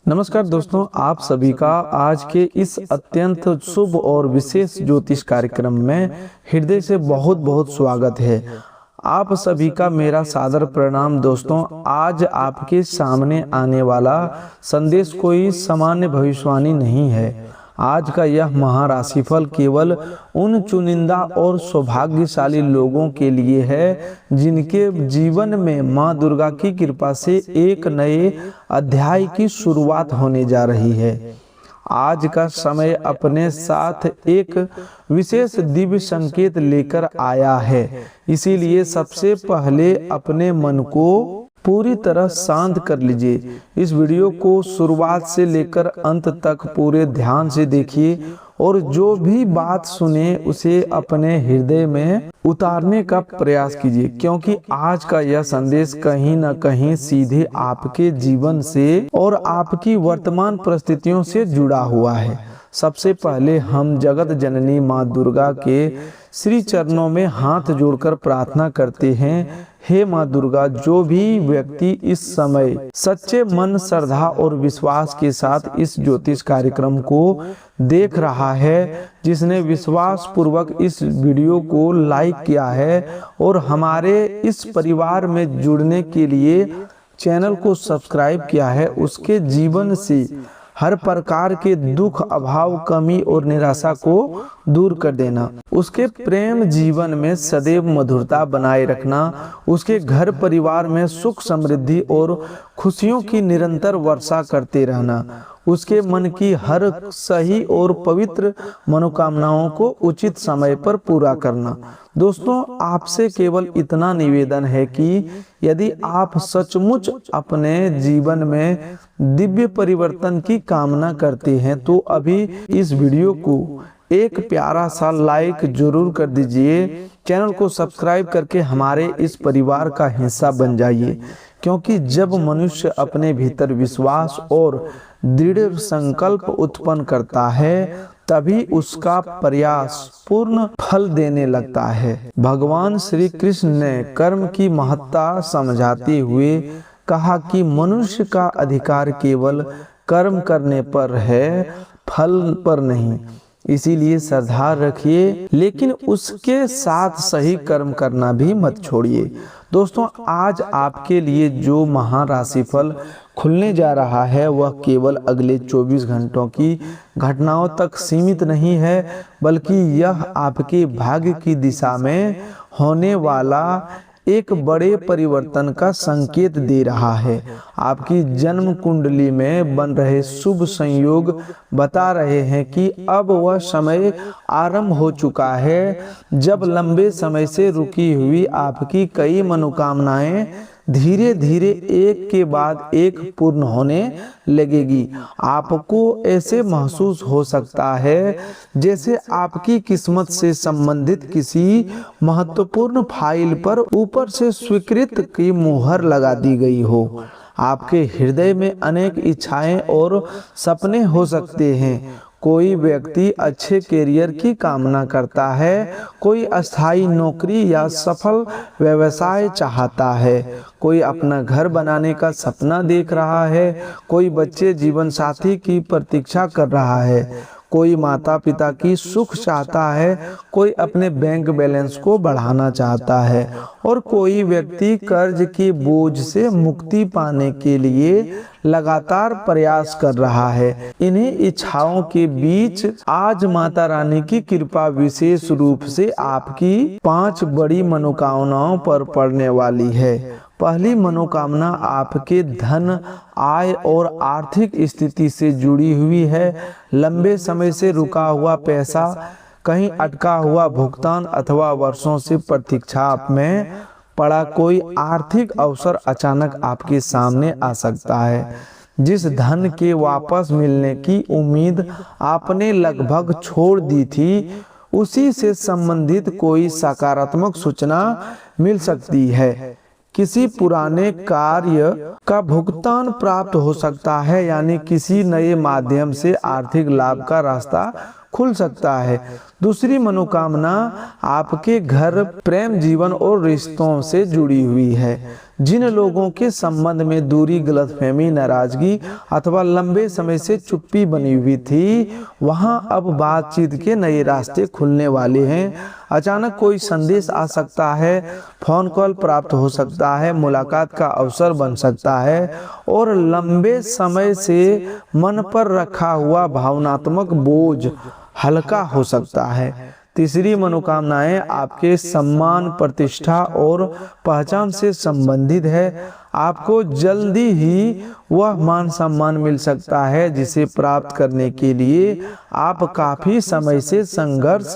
नमस्कार दोस्तों, आप सभी का आज के इस अत्यंत शुभ और विशेष ज्योतिष कार्यक्रम में हृदय से बहुत बहुत स्वागत है। आप सभी का मेरा सादर प्रणाम। दोस्तों, आज आपके सामने आने वाला संदेश कोई सामान्य भविष्यवाणी नहीं है। आज का यह महाराशिफल केवल उन चुनिंदा और सौभाग्यशाली लोगों के लिए है जिनके जीवन में मां दुर्गा की कृपा से एक नए अध्याय की शुरुआत होने जा रही है। आज का समय अपने साथ एक विशेष दिव्य संकेत लेकर आया है, इसीलिए सबसे पहले अपने मन को पूरी तरह शांत कर लीजिए। इस वीडियो को शुरुआत से लेकर अंत तक पूरे ध्यान से देखिए और जो भी बात सुने उसे अपने हृदय में उतारने का प्रयास कीजिए, क्योंकि आज का यह संदेश कहीं न कहीं सीधे आपके जीवन से और आपकी वर्तमान परिस्थितियों से जुड़ा हुआ है। सबसे पहले हम जगत जननी माँ दुर्गा के श्री चरणों में हाथ जोड़कर प्रार्थना करते हैं। हे माँ दुर्गा, जो भी व्यक्ति इस समय सच्चे मन, श्रद्धा और विश्वास के साथ इस ज्योतिष कार्यक्रम को देख रहा है, जिसने विश्वास पूर्वक इस वीडियो को लाइक किया है और हमारे इस परिवार में जुड़ने के लिए चैनल को सब्सक्राइब किया है, उसके जीवन से हर प्रकार के दुख, अभाव, कमी और निराशा को दूर कर देना, उसके प्रेम जीवन में सदैव मधुरता बनाए रखना, उसके घर परिवार में सुख, समृद्धि और खुशियों की निरंतर वर्षा करते रहना, उसके मन की हर सही और पवित्र मनोकामनाओं को उचित समय पर पूरा करना। दोस्तों, आपसे केवल इतना निवेदन है कि यदि आप सचमुच अपने जीवन में दिव्य परिवर्तन की कामना करते हैं तो अभी इस वीडियो को एक प्यारा सा लाइक जरूर कर दीजिए। चैनल को सब्सक्राइब करके हमारे इस परिवार का हिस्सा बन जाइए, क्योंकि जब मनुष्य अपने भीतर विश्वास और दृढ़ संकल्प उत्पन्न करता है तभी उसका प्रयास पूर्ण फल देने लगता है। भगवान श्री कृष्ण ने कर्म की महत्ता समझाते हुए कहा कि मनुष्य का अधिकार केवल कर्म करने पर है, फल पर नहीं। इसीलिए श्रद्धा रखिए, लेकिन उसके साथ सही कर्म करना भी मत छोड़िए। दोस्तों, आज आपके लिए जो महाराशिफल खुलने जा रहा है वह केवल अगले 24 घंटों की घटनाओं तक सीमित नहीं है, बल्कि यह आपके भाग्य की दिशा में होने वाला एक बड़े परिवर्तन का संकेत दे रहा है। आपकी जन्म कुंडली में बन रहे शुभ संयोग बता रहे हैं कि अब वह समय आरंभ हो चुका है जब लंबे समय से रुकी हुई आपकी कई मनोकामनाएं धीरे धीरे एक के बाद एक पूर्ण होने लगेगी। आपको ऐसे महसूस हो सकता है जैसे आपकी किस्मत से संबंधित किसी महत्वपूर्ण फाइल पर ऊपर से स्वीकृत की मुहर लगा दी गई हो। आपके हृदय में अनेक इच्छाएं और सपने हो सकते हैं। कोई व्यक्ति अच्छे करियर की कामना करता है, कोई अस्थायी नौकरी या सफल व्यवसाय चाहता है, कोई अपना घर बनाने का सपना देख रहा है, कोई बच्चे जीवन साथी की प्रतीक्षा कर रहा है, कोई माता पिता की सुख चाहता है, कोई अपने बैंक बैलेंस को बढ़ाना चाहता है और कोई व्यक्ति कर्ज के बोझ से मुक्ति पाने के लिए लगातार प्रयास कर रहा है। इन्हीं इच्छाओं के बीच आज माता रानी की कृपा विशेष रूप से आपकी 5 बड़ी मनोकामनाओं पर पड़ने वाली है। पहली मनोकामना आपके धन, आय और आर्थिक स्थिति से जुड़ी हुई है। लंबे समय से रुका हुआ पैसा, कहीं अटका हुआ भुगतान अथवा वर्षों से प्रतीक्षा में पड़ा कोई आर्थिक अवसर अचानक आपके सामने आ सकता है। जिस धन के वापस मिलने की उम्मीद आपने लगभग छोड़ दी थी, उसी से संबंधित कोई सकारात्मक सूचना मिल सकती है। किसी पुराने कार्य का भुगतान प्राप्त हो सकता है, यानी किसी नए माध्यम से आर्थिक लाभ का रास्ता खुल सकता है। दूसरी मनोकामना आपके घर, प्रेम जीवन और रिश्तों से जुड़ी हुई है। जिन लोगों के संबंध में दूरी, गलतफहमी, नाराजगी अथवा लंबे समय से चुप्पी बनी हुई थी, वहां अब बातचीत के नए रास्ते खुलने वाले हैं। अचानक कोई संदेश आ सकता है, फोन कॉल प्राप्त हो सकता है, मुलाकात का अवसर बन सकता है और लंबे समय से मन पर रखा हुआ भावनात्मक बोझ हल्का हो सकता है। तीसरी मनोकामनाएं आपके सम्मान, प्रतिष्ठा और पहचान से संबंधित है। आपको जल्दी ही वह मान सम्मान मिल सकता है जिसे प्राप्त करने के लिए आप काफी समय से संघर्ष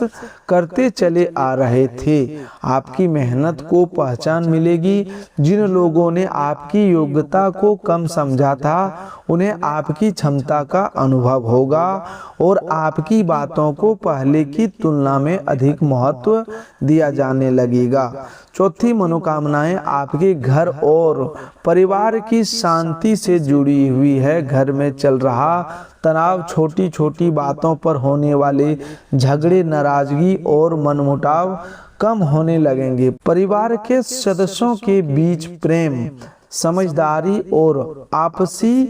करते चले आ रहे थे। आपकी मेहनत को पहचान मिलेगी। जिन लोगों ने आपकी योग्यता को कम समझा था, उन्हें आपकी क्षमता का अनुभव होगा और आपकी बातों को पहले की तुलना में अधिक महत्व दिया जाने लगेगा। चौथी मनोकामनाएं आपके घर और परिवार की शांति से जुड़ी हुई है। घर में चल रहा तनाव, छोटी छोटी बातों पर होने वाले झगड़े, नाराजगी और मनमुटाव कम होने लगेंगे। परिवार के सदस्यों के बीच प्रेम, समझदारी और आपसी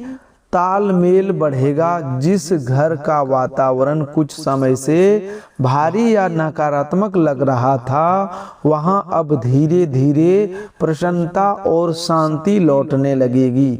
तालमेल बढ़ेगा। जिस घर का वातावरण कुछ समय से भारी या नकारात्मक लग रहा था, वहां अब धीरे धीरे प्रसन्नता और शांति लौटने लगेगी।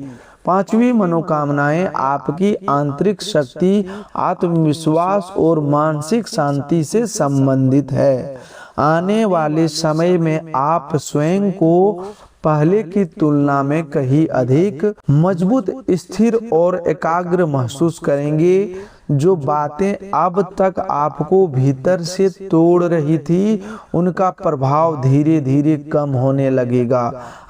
पांचवी मनोकामनाएं आपकी आंतरिक शक्ति, आत्मविश्वास और मानसिक शांति से संबंधित है। आने वाले समय में आप स्वयं को पहले की तुलना में कहीं अधिक मजबूत, स्थिर और एकाग्र महसूस करेंगे। जो बातें अब तक आपको भीतर से तोड़ रही थी, उनका प्रभाव धीरे धीरे कम होने लगेगा।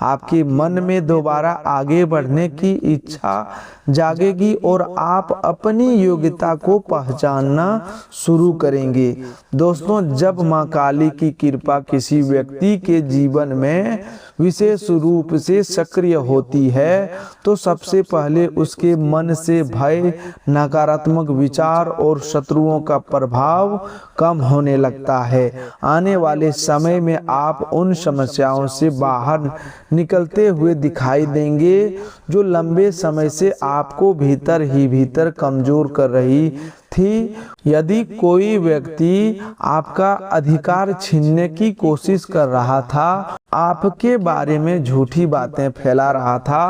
आपके मन में दोबारा आगे बढ़ने की इच्छा जागेगी और आप अपनी योग्यता को पहचानना शुरू करेंगे। दोस्तों, जब मां काली की कृपा किसी व्यक्ति के जीवन में विशेष रूप से सक्रिय होती है, तो सबसे पहले उसके मन से भय, नकारात्मक विचार और शत्रुओं का प्रभाव कम होने लगता है। आने वाले समय में आप उन समस्याओं से बाहर निकलते हुए दिखाई देंगे जो लंबे समय से आपको भीतर ही भीतर कमजोर कर रही थी। यदि कोई व्यक्ति आपका अधिकार छीनने की कोशिश कर रहा था, आपके बारे में झूठी बातें फैला रहा था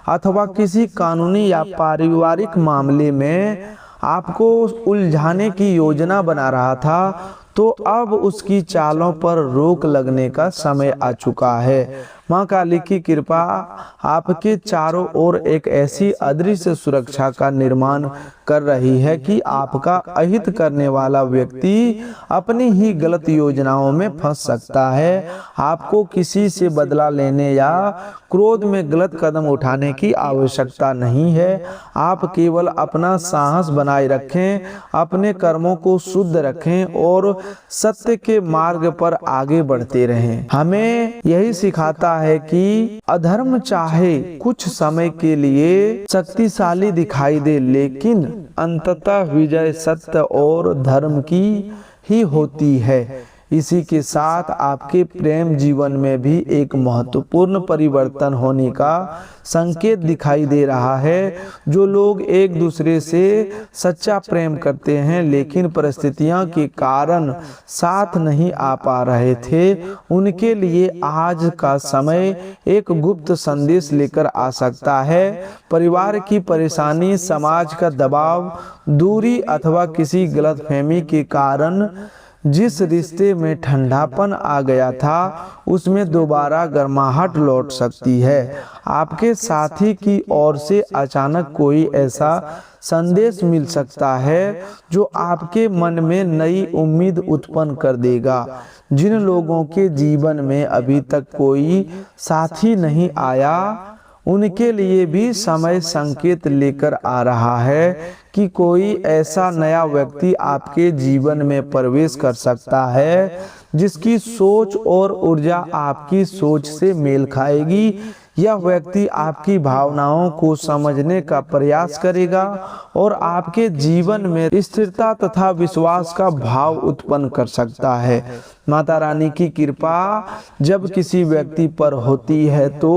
अथवा किसी कानूनी या पारिवारिक मामले में आपको उलझाने की योजना बना रहा था, तो अब उसकी चालों पर रोक लगने का समय आ चुका है। मां काली की कृपा आपके चारों ओर एक ऐसी अदृश्य सुरक्षा का निर्माण कर रही है कि आपका अहित करने वाला व्यक्ति अपनी ही गलत योजनाओं में फंस सकता है। आपको किसी से बदला लेने या क्रोध में गलत कदम उठाने की आवश्यकता नहीं है। आप केवल अपना साहस बनाए रखें, अपने कर्मों को शुद्ध रखें और सत्य के मार्ग पर आगे बढ़ते रहें। हमें यही सिखाता है कि अधर्म चाहे कुछ समय के लिए शक्तिशाली दिखाई दे, लेकिन अंततः विजय सत्य और धर्म की ही होती है। इसी के साथ आपके प्रेम जीवन में भी एक महत्वपूर्ण परिवर्तन होने का संकेत दिखाई दे रहा है। जो लोग एक दूसरे से सच्चा प्रेम करते हैं लेकिन परिस्थितियां के कारण साथ नहीं आ पा रहे थे, उनके लिए आज का समय एक गुप्त संदेश लेकर आ सकता है। परिवार की परेशानी, समाज का दबाव, दूरी अथवा किसी गलतफहमी के कारण जिस रिश्ते में ठंडापन आ गया था, उसमें दोबारा गर्माहट लौट सकती है। आपके साथी की ओर से अचानक कोई ऐसा संदेश मिल सकता है जो आपके मन में नई उम्मीद उत्पन्न कर देगा। जिन लोगों के जीवन में अभी तक कोई साथी नहीं आया, उनके लिए भी समय संकेत लेकर आ रहा है कि कोई ऐसा नया व्यक्ति आपके जीवन में प्रवेश कर सकता है जिसकी सोच और ऊर्जा आपकी सोच से मेल खाएगी। यह व्यक्ति आपकी भावनाओं को समझने का प्रयास करेगा और आपके जीवन में स्थिरता तथा विश्वास का भाव उत्पन्न कर सकता है। माता रानी की कृपा जब किसी व्यक्ति पर होती है तो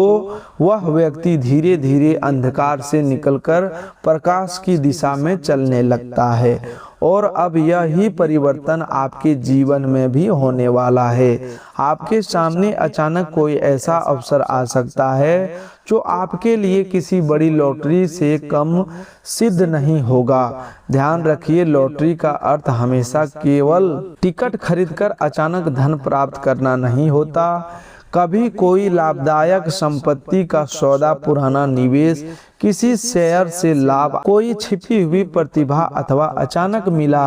वह व्यक्ति धीरे धीरे अंधकार से निकलकर प्रकाश की दिशा में चलने लगता है और अब यही परिवर्तन आपके जीवन में भी होने वाला है। आपके सामने अचानक कोई ऐसा अवसर आ सकता है जो आपके लिए किसी बड़ी लॉटरी से कम सिद्ध नहीं होगा। ध्यान रखिए, लॉटरी का अर्थ हमेशा केवल टिकट खरीदकर अचानक धन प्राप्त करना नहीं होता। कभी कोई लाभदायक संपत्ति का सौदा, पुराना निवेश, किसी शेयर से लाभ, कोई छिपी हुई प्रतिभा अथवा अचानक मिला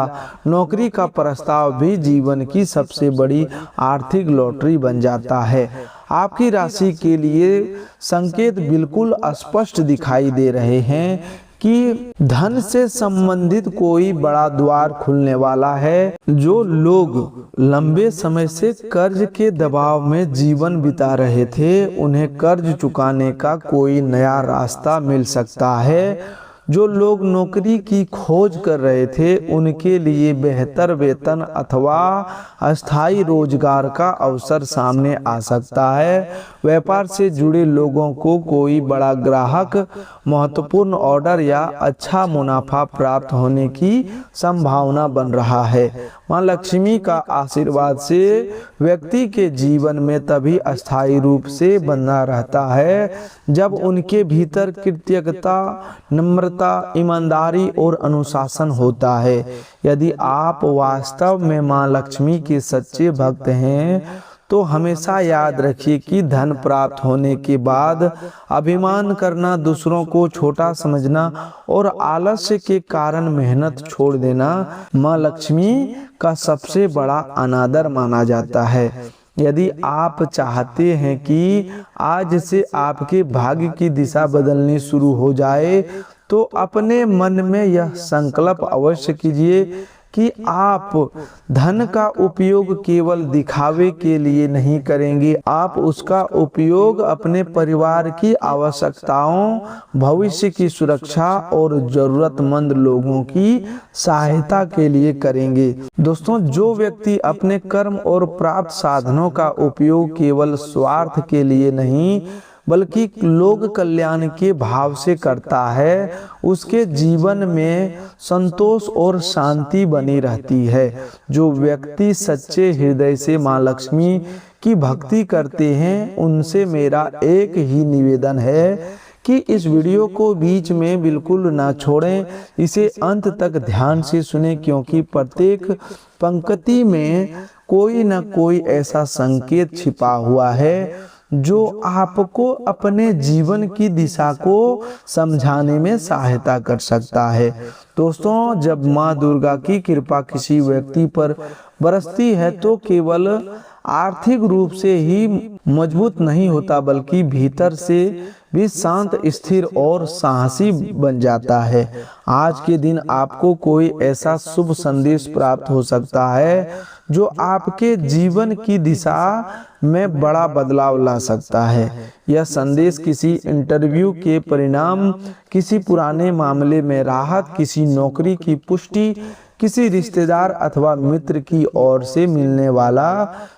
नौकरी का प्रस्ताव भी जीवन की सबसे बड़ी आर्थिक लॉटरी बन जाता है। आपकी राशि के लिए संकेत बिल्कुल स्पष्ट दिखाई दे रहे हैं कि धन से संबंधित कोई बड़ा द्वार खुलने वाला है। जो लोग लंबे समय से कर्ज के दबाव में जीवन बिता रहे थे, उन्हें कर्ज चुकाने का कोई नया रास्ता मिल सकता है। जो लोग नौकरी की खोज कर रहे थे, उनके लिए बेहतर वेतन अथवा अस्थायी रोजगार का अवसर सामने आ सकता है। व्यापार से जुड़े लोगों को कोई बड़ा ग्राहक, महत्वपूर्ण ऑर्डर या अच्छा मुनाफा प्राप्त होने की संभावना बन रहा है। मां लक्ष्मी का आशीर्वाद से व्यक्ति के जीवन में तभी अस्थायी रूप से बना रहता है जब उनके भीतर कृतज्ञता, नम्रता, ईमानदारी और अनुशासन होता है। यदि आप वास्तव में मां लक्ष्मी के सच्चे भक्त हैं तो हमेशा याद रखिए कि धन प्राप्त होने के बाद अभिमान करना, दूसरों को छोटा समझना और आलस्य के कारण मेहनत छोड़ देना मां लक्ष्मी का सबसे बड़ा अनादर माना जाता है। यदि आप चाहते हैं कि आज से आपके भाग्य की दिशा बदलनी शुरू हो जाए तो अपने मन में यह संकल्प अवश्य कीजिए कि आप धन का उपयोग केवल दिखावे के लिए नहीं करेंगे। आप उसका उपयोग अपने परिवार की आवश्यकताओं, भविष्य की सुरक्षा और जरूरतमंद लोगों की सहायता के लिए करेंगे। दोस्तों, जो व्यक्ति अपने कर्म और प्राप्त साधनों का उपयोग केवल स्वार्थ के लिए नहीं बल्कि लोक कल्याण के भाव से करता है, उसके जीवन में संतोष और शांति बनी रहती है। जो व्यक्ति सच्चे हृदय से मां लक्ष्मी की भक्ति करते हैं, उनसे मेरा एक ही निवेदन है कि इस वीडियो को बीच में बिल्कुल ना छोड़ें, इसे अंत तक ध्यान से सुनें, क्योंकि प्रत्येक पंक्ति में कोई न कोई ऐसा संकेत छिपा हुआ है जो आपको अपने जीवन की दिशा को समझाने में सहायता कर सकता है। दोस्तों, जब माँ दुर्गा की कृपा किसी व्यक्ति पर बरसती है तो केवल आर्थिक रूप से ही मजबूत नहीं होता बल्कि भीतर से भी शांत, स्थिर और साहसी बन जाता है। आज के दिन आपको कोई ऐसा शुभ संदेश प्राप्त हो सकता है जो आपके जीवन की दिशा में बड़ा बदलाव ला सकता है। यह संदेश किसी इंटरव्यू के परिणाम, किसी पुराने मामले में राहत, किसी नौकरी की पुष्टि, किसी रिश्तेदार अथवा मित्र की ओर से मिलने वाला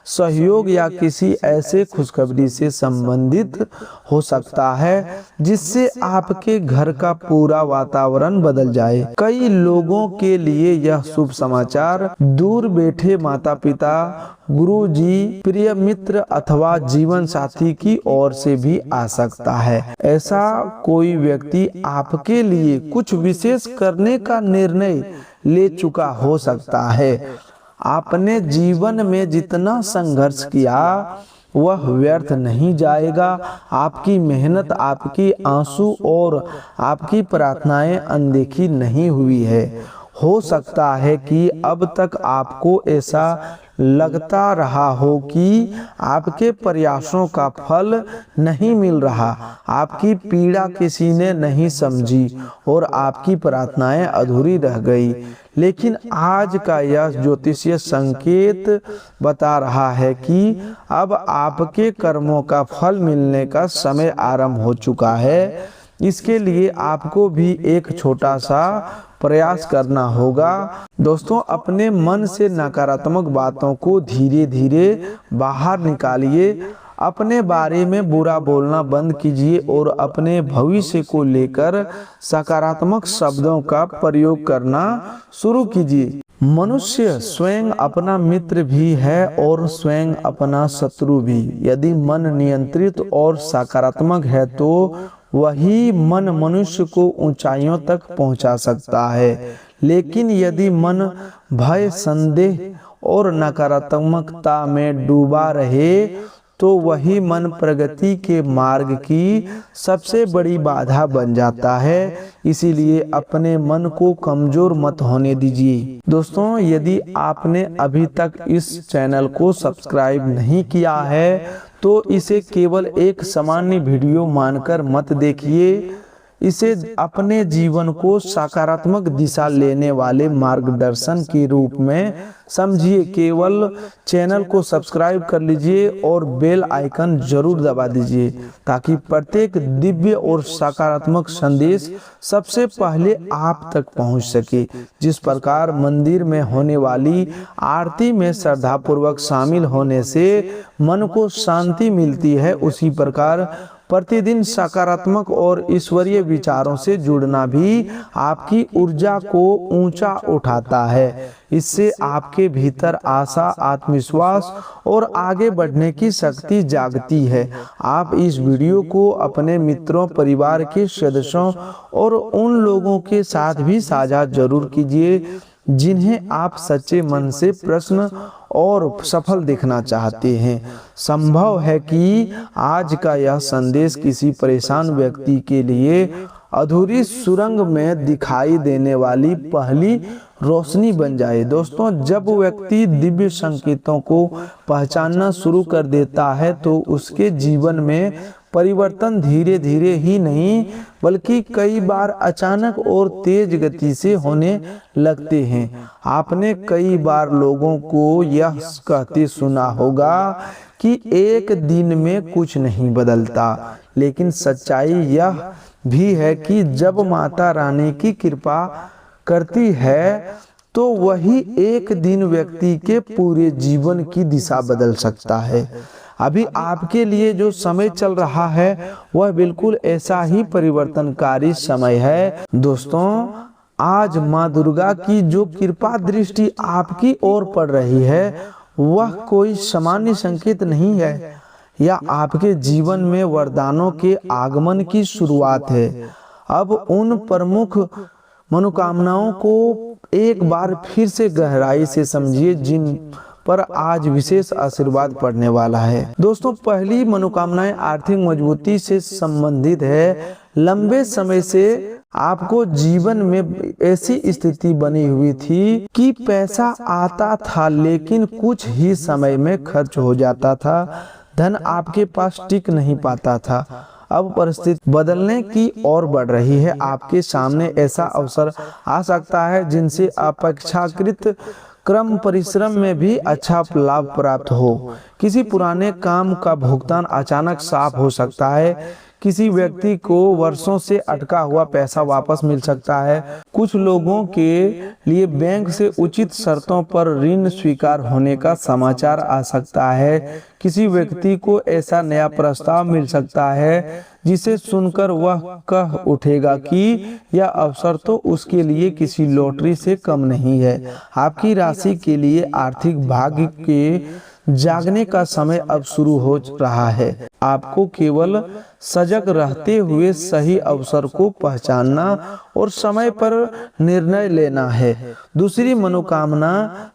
सहयोग या किसी ऐसे खुशखबरी से संबंधित हो सकता है जिससे आपके घर का पूरा वातावरण बदल जाए। कई लोगों के लिए यह शुभ समाचार दूर बैठे माता पिता, गुरु जी, प्रिय मित्र अथवा जीवन साथी की ओर से भी आ सकता है। ऐसा कोई व्यक्ति आपके लिए कुछ विशेष करने का निर्णय ले चुका हो सकता है। आपने जीवन में जितना संघर्ष किया वह व्यर्थ नहीं जाएगा। आपकी मेहनत, आपकी आंसू और आपकी प्रार्थनाएं अनदेखी नहीं हुई है। हो सकता है कि अब तक आपको ऐसा लगता रहा हो कि आपके प्रयासों का फल नहीं मिल रहा, आपकी पीड़ा किसी ने नहीं समझी और आपकी प्रार्थनाएं अधूरी रह गई। लेकिन आज का यह ज्योतिषीय संकेत बता रहा है कि अब आपके कर्मों का फल मिलने का समय आरंभ हो चुका है। इसके लिए आपको भी एक छोटा सा प्रयास करना होगा। दोस्तों, अपने मन से नकारात्मक बातों को धीरे धीरे बाहर निकालिए, अपने बारे में बुरा बोलना बंद कीजिए और अपने भविष्य को लेकर सकारात्मक शब्दों का प्रयोग करना शुरू कीजिए। मनुष्य स्वयं अपना मित्र भी है और स्वयं अपना शत्रु भी। यदि मन नियंत्रित और सकारात्मक है तो वही मन मनुष्य को ऊंचाइयों तक पहुंचा सकता है। लेकिन यदि मन भय, संदेह और नकारात्मकता में डूबा रहे तो वही मन प्रगति के मार्ग की सबसे बड़ी बाधा बन जाता है। इसीलिए अपने मन को कमजोर मत होने दीजिए। दोस्तों, यदि आपने अभी तक इस चैनल को सब्सक्राइब नहीं किया है तो इसे केवल एक सामान्य वीडियो मानकर मत देखिए। इसे अपने जीवन को सकारात्मक दिशा लेने वाले मार्गदर्शन के रूप में समझिए। केवल चैनल को सब्सक्राइब कर लीजिए और बेल आइकन जरूर दबा दीजिए ताकि प्रत्येक दिव्य और सकारात्मक संदेश सबसे पहले आप तक पहुंच सके। जिस प्रकार मंदिर में होने वाली आरती में श्रद्धापूर्वक शामिल होने से मन को शांति मिलती है, उसी प्रकार प्रतिदिन सकारात्मक और ईश्वरीय विचारों से जुड़ना भी आपकी ऊर्जा को ऊंचा उठाता है। इससे आपके भीतर आशा, आत्मविश्वास और आगे बढ़ने की शक्ति जागती है। आप इस वीडियो को अपने मित्रों, परिवार के सदस्यों और उन लोगों के साथ भी साझा जरूर कीजिए जिन्हें आप सच्चे मन से प्रसन्न और सफल देखना चाहते हैं। संभव है कि आज का यह संदेश किसी परेशान व्यक्ति के लिए अधूरी सुरंग में दिखाई देने वाली पहली रोशनी बन जाए। दोस्तों, जब व्यक्ति दिव्य संकेतों को पहचानना शुरू कर देता है तो उसके जीवन में परिवर्तन धीरे धीरे ही नहीं बल्कि कई बार अचानक और तेज गति से होने लगते हैं। आपने कई बार लोगों को यह कहते सुना होगा कि एक दिन में कुछ नहीं बदलता, लेकिन सच्चाई यह भी है कि जब माता रानी की कृपा करती है तो वही एक दिन व्यक्ति के पूरे जीवन की दिशा बदल सकता है। अभी आपके लिए जो समय चल रहा है वह बिल्कुल ऐसा ही परिवर्तनकारी समय है। दोस्तों, आज माँ दुर्गा की जो कृपा दृष्टि आपकी ओर पड़ रही है वह कोई सामान्य संकेत नहीं है, यह आपके जीवन में वरदानों के आगमन की शुरुआत है। अब उन प्रमुख मनोकामनाओं को एक बार फिर से गहराई से समझिए जिन पर आज विशेष आशीर्वाद पड़ने वाला है। दोस्तों, पहली मनोकामनाएं आर्थिक मजबूती से संबंधित है। लंबे समय से आपको जीवन में ऐसी स्थिति बनी हुई थी कि पैसा आता था लेकिन कुछ ही समय में खर्च हो जाता था, धन आपके पास टिक नहीं पाता था। अब परिस्थिति बदलने की ओर बढ़ रही है। आपके सामने ऐसा अवसर आ सकता है जिनसे अपेक्षाकृत क्रम परिश्रम में भी अच्छा लाभ प्राप्त हो। किसी पुराने काम का भुगतान अचानक साफ हो सकता है। किसी व्यक्ति को वर्षों से अटका हुआ पैसा वापस मिल सकता है। कुछ लोगों के लिए बैंक से उचित शर्तों पर ऋण स्वीकार होने का समाचार आ सकता है। किसी व्यक्ति को ऐसा नया प्रस्ताव मिल सकता है जिसे सुनकर वह कह उठेगा कि यह अवसर तो उसके लिए किसी लॉटरी से कम नहीं है। आपकी राशि के लिए आर्थिक भाग्य के जागने का समय अब शुरू हो रहा है। आपको केवल सजग रहते हुए सही अवसर को पहचानना और समय पर निर्णय लेना है। दूसरी मनोकामना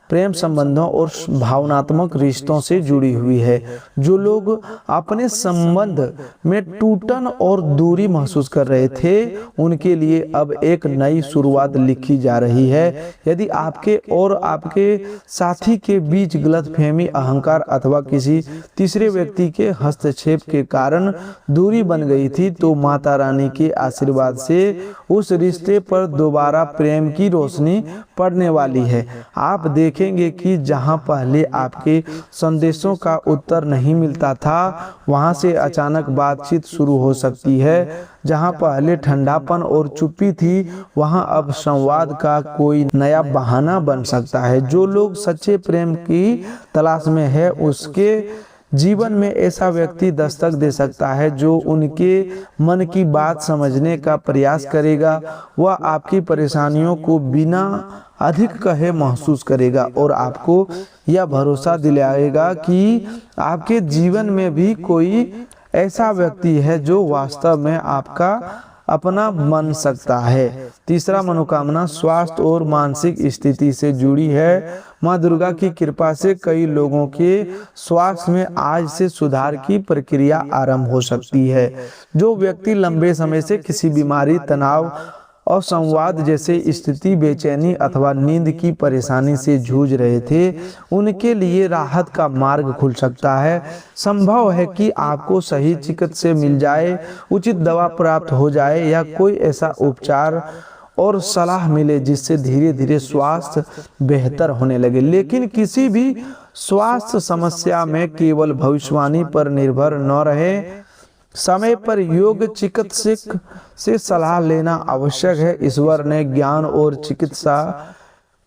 प्रेम संबंधों और भावनात्मक रिश्तों से जुड़ी हुई है। जो लोग अपने संबंध में टूटन और दूरी महसूस कर रहे थे, उनके लिए अब एक नई शुरुआत लिखी जा रही है। यदि आपके और आपके साथी के बीच गलतफहमी, अहंकार अथवा किसी तीसरे व्यक्ति के हस्तक्षेप के कारण दूरी बन गई थी, तो माता रानी के आशीर्वाद से उस रिश्ते पर दोबारा प्रेम की रोशनी पड़ने वाली है। आप देखेंगे कि जहां पहले आपके संदेशों का उत्तर नहीं मिलता था, वहां से अचानक बातचीत शुरू हो सकती है। जहां पहले ठंडापन और चुप्पी थी, वहां अब संवाद का कोई नया बहाना बन सकता है। जो लोग सच्चे प्रेम की तलाश में है, उसके जीवन में ऐसा व्यक्ति दस्तक दे सकता है जो उनके मन की बात समझने का प्रयास करेगा। वह आपकी परेशानियों को बिना अधिक कहे महसूस करेगा और आपको यह भरोसा दिलाएगा कि आपके जीवन में भी कोई ऐसा व्यक्ति है जो वास्तव में आपका अपना बन सकता है। तीसरा मनोकामना स्वास्थ्य और मानसिक स्थिति से जुड़ी है। माँ दुर्गा की कृपा से कई लोगों के स्वास्थ्य में आज से सुधार की प्रक्रिया आरंभ हो सकती है। जो व्यक्ति लंबे समय से किसी बीमारी, तनाव और संवाद जैसे स्थिति, बेचैनी अथवा नींद की परेशानी से जूझ रहे थे, उनके लिए राहत का मार्ग खुल सकता है। संभव है कि आपको सही चिकित्सा मिल जाए, उचित दवा प्राप्त हो जाए या कोई ऐसा उपचार और सलाह मिले जिससे धीरे धीरे स्वास्थ्य बेहतर होने लगे। लेकिन किसी भी स्वास्थ्य समस्या में केवल भविष्यवाणी पर निर्भर न रहे, समय पर योग चिकित्सक से सलाह लेना आवश्यक है। ईश्वर ने ज्ञान और चिकित्सा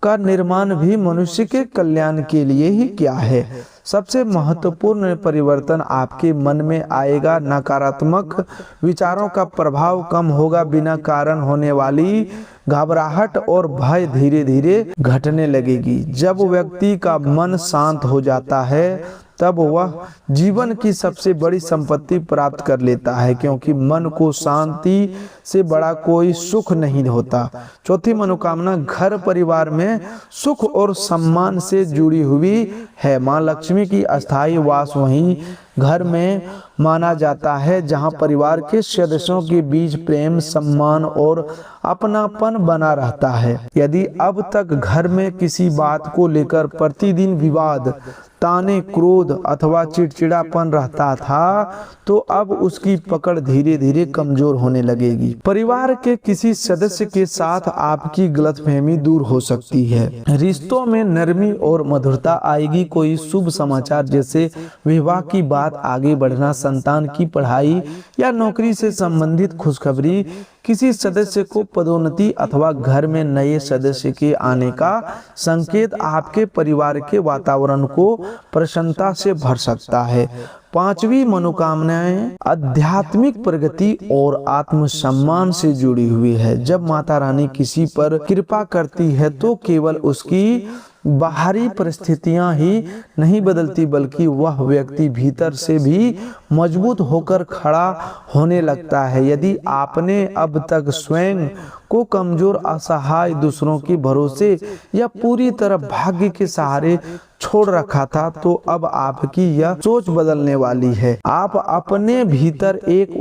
का निर्माण भी मनुष्य के कल्याण के लिए ही किया है। सबसे महत्वपूर्ण परिवर्तन आपके मन में आएगा। नकारात्मक विचारों का प्रभाव कम होगा। बिना कारण होने वाली घबराहट और भय धीरे धीरे घटने लगेगी। जब व्यक्ति का मन शांत हो जाता है, तब वह जीवन की सबसे बड़ी संपत्ति प्राप्त कर लेता है, क्योंकि मन को शांति से बड़ा कोई सुख नहीं होता। चौथी मनोकामना घर परिवार में सुख और सम्मान से जुड़ी हुई है। माँ लक्ष्मी की अस्थायी वास वहीं घर में माना जाता है जहां परिवार के सदस्यों के बीच प्रेम, सम्मान और अपनापन बना रहता है। यदि अब तक घर में किसी बात को लेकर प्रतिदिन विवाद, ताने, क्रोध अथवा चिड़चिड़ापन रहता था, तो अब उसकी पकड़ धीरे धीरे कमजोर होने लगेगी। परिवार के किसी सदस्य के साथ आपकी गलतफहमी दूर हो सकती है। रिश्तों में नरमी और मधुरता आएगी। कोई शुभ समाचार जैसे विवाह की बात आगे बढ़ना, संतान की पढ़ाई या नौकरी से संबंधित खुशखबरी, किसी सदस्य को पदोन्नति अथवा घर में नए सदस्य के आने का संकेत आपके परिवार के वातावरण को प्रसन्नता से भर सकता है। पांचवी मनोकामनाएं आध्यात्मिक प्रगति और आत्मसम्मान से जुड़ी हुई है। जब माता रानी किसी पर कृपा करती है, तो केवल उसकी बाहरी परिस्थितियां ही नहीं बदलती, बल्कि वह व्यक्ति भीतर से भी मजबूत होकर खड़ा होने लगता है। यदि आपने अब तक स्वयं को कमजोर, असहाय, दूसरों के भरोसे या पूरी तरह भाग्य के सहारे छोड़ रखा था, तो अब आपकी यह सोच बदलने वाली है। आप अपने भीतर एक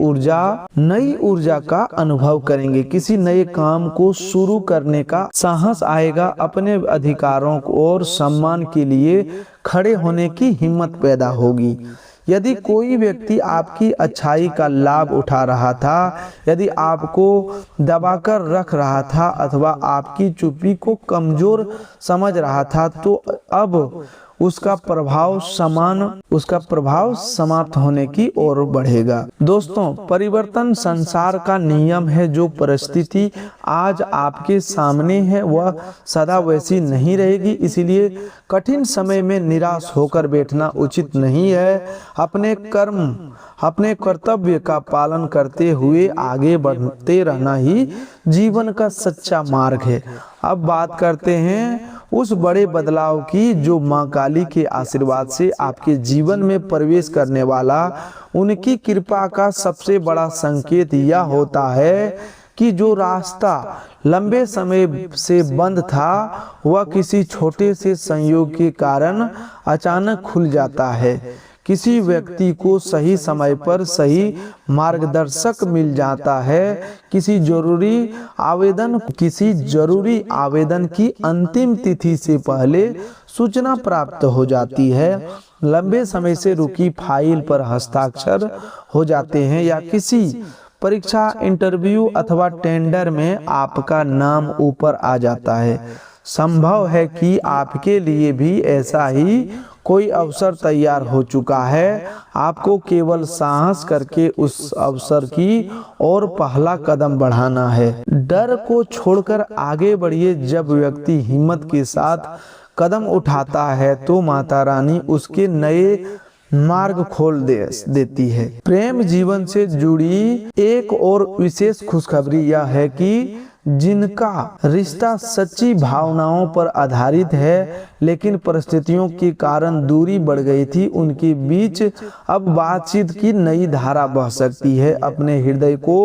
नई ऊर्जा का अनुभव करेंगे। किसी नए काम को शुरू करने का साहस आएगा। अपने अधिकारों और सम्मान के लिए खड़े होने की हिम्मत पैदा होगी। यदि कोई व्यक्ति आपकी अच्छाई का लाभ उठा रहा था, यदि आपको दबाकर रख रहा था अथवा आपकी चुप्पी को कमजोर समझ रहा था, तो अब उसका प्रभाव समाप्त होने की ओर बढ़ेगा। दोस्तों, परिवर्तन संसार का नियम है। जो परिस्थिति आज आपके सामने है, वह सदा वैसी नहीं रहेगी। इसलिए कठिन समय में निराश होकर बैठना उचित नहीं है। अपने कर्तव्य का पालन करते हुए आगे बढ़ते रहना ही जीवन का सच्चा मार्ग है। अब बात करते हैं उस बड़े बदलाव की जो माँ काली के आशीर्वाद से आपके जीवन में प्रवेश करने वाला। उनकी कृपा का सबसे बड़ा संकेत यह होता है कि जो रास्ता लंबे समय से बंद था वह किसी छोटे से संयोग के कारण अचानक खुल जाता है। किसी व्यक्ति को सही समय पर सही मार्गदर्शक मिल जाता है। किसी जरूरी आवेदन की अंतिम तिथि से पहले सूचना प्राप्त हो जाती है। लंबे समय से रुकी फाइल पर हस्ताक्षर हो जाते हैं या किसी परीक्षा, इंटरव्यू अथवा टेंडर में आपका नाम ऊपर आ जाता है। संभव है कि आपके लिए भी ऐसा ही कोई अवसर तैयार हो चुका है। आपको केवल साहस करके उस अवसर की ओर पहला कदम बढ़ाना है। डर को छोड़कर आगे बढ़िए। जब व्यक्ति हिम्मत के साथ कदम उठाता है तो माता रानी उसके नए मार्ग खोल देती है। प्रेम जीवन से जुड़ी एक और विशेष खुशखबरी यह है कि जिनका रिश्ता सच्ची भावनाओं पर आधारित है लेकिन परिस्थितियों के कारण दूरी बढ़ गई थी, उनके बीच अब बातचीत की नई धारा बह सकती है। अपने हृदय को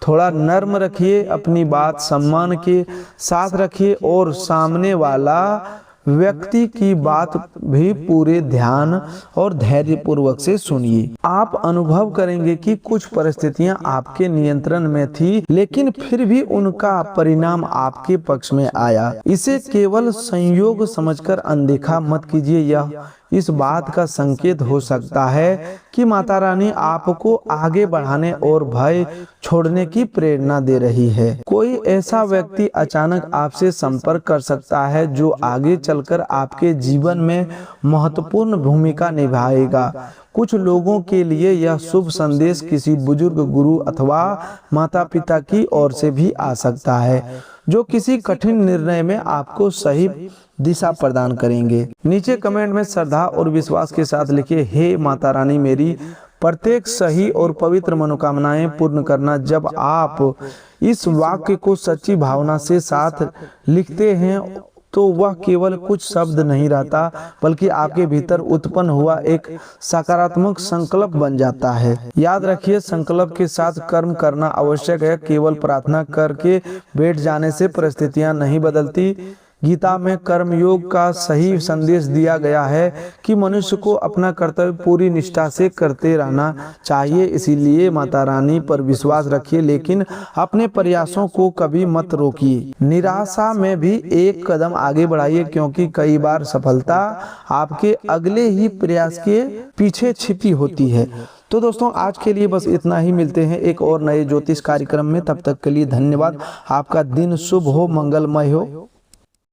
थोड़ा नर्म रखिए, अपनी बात सम्मान के साथ रखिए और सामने वाला व्यक्ति की बात भी पूरे ध्यान और धैर्य पूर्वक से सुनिए। आप अनुभव करेंगे कि कुछ परिस्थितियां आपके नियंत्रण में थी लेकिन फिर भी उनका परिणाम आपके पक्ष में आया। इसे केवल संयोग समझकर अनदेखा मत कीजिए। यह इस बात का संकेत हो सकता है कि माता रानी आपको आगे बढ़ाने और भय छोड़ने की प्रेरणा दे रही है। कोई ऐसा व्यक्ति अचानक आपसे संपर्क कर सकता है जो आगे चलकर आपके जीवन में महत्वपूर्ण भूमिका निभाएगा। कुछ लोगों के लिए यह शुभ संदेश किसी बुजुर्ग, गुरु अथवा माता पिता की ओर से भी आ सकता है जो किसी कठिन निर्णय में आपको सही दिशा प्रदान करेंगे। नीचे कमेंट में श्रद्धा और विश्वास के साथ लिखिए, हे माता रानी मेरी प्रत्येक सही और पवित्र मनोकामनाएं पूर्ण करना। जब आप इस वाक्य को सच्ची भावना से साथ लिखते हैं तो वह केवल कुछ शब्द नहीं रहता बल्कि आपके भीतर उत्पन्न हुआ एक सकारात्मक संकल्प बन जाता है। याद रखिए, संकल्प के साथ कर्म करना आवश्यक है। केवल प्रार्थना करके बैठ जाने से परिस्थितियां नहीं बदलती। गीता में कर्मयोग का सही संदेश दिया गया है कि मनुष्य को अपना कर्तव्य पूरी निष्ठा से करते रहना चाहिए। इसीलिए माता रानी पर विश्वास रखिए लेकिन अपने प्रयासों को कभी मत रोकिए। निराशा में भी एक कदम आगे बढ़ाइए क्योंकि कई बार सफलता आपके अगले ही प्रयास के पीछे छिपी होती है। तो दोस्तों आज के लिए बस इतना ही। मिलते हैं एक और नए ज्योतिष कार्यक्रम में। तब तक के लिए धन्यवाद। आपका दिन शुभ हो, मंगलमय हो।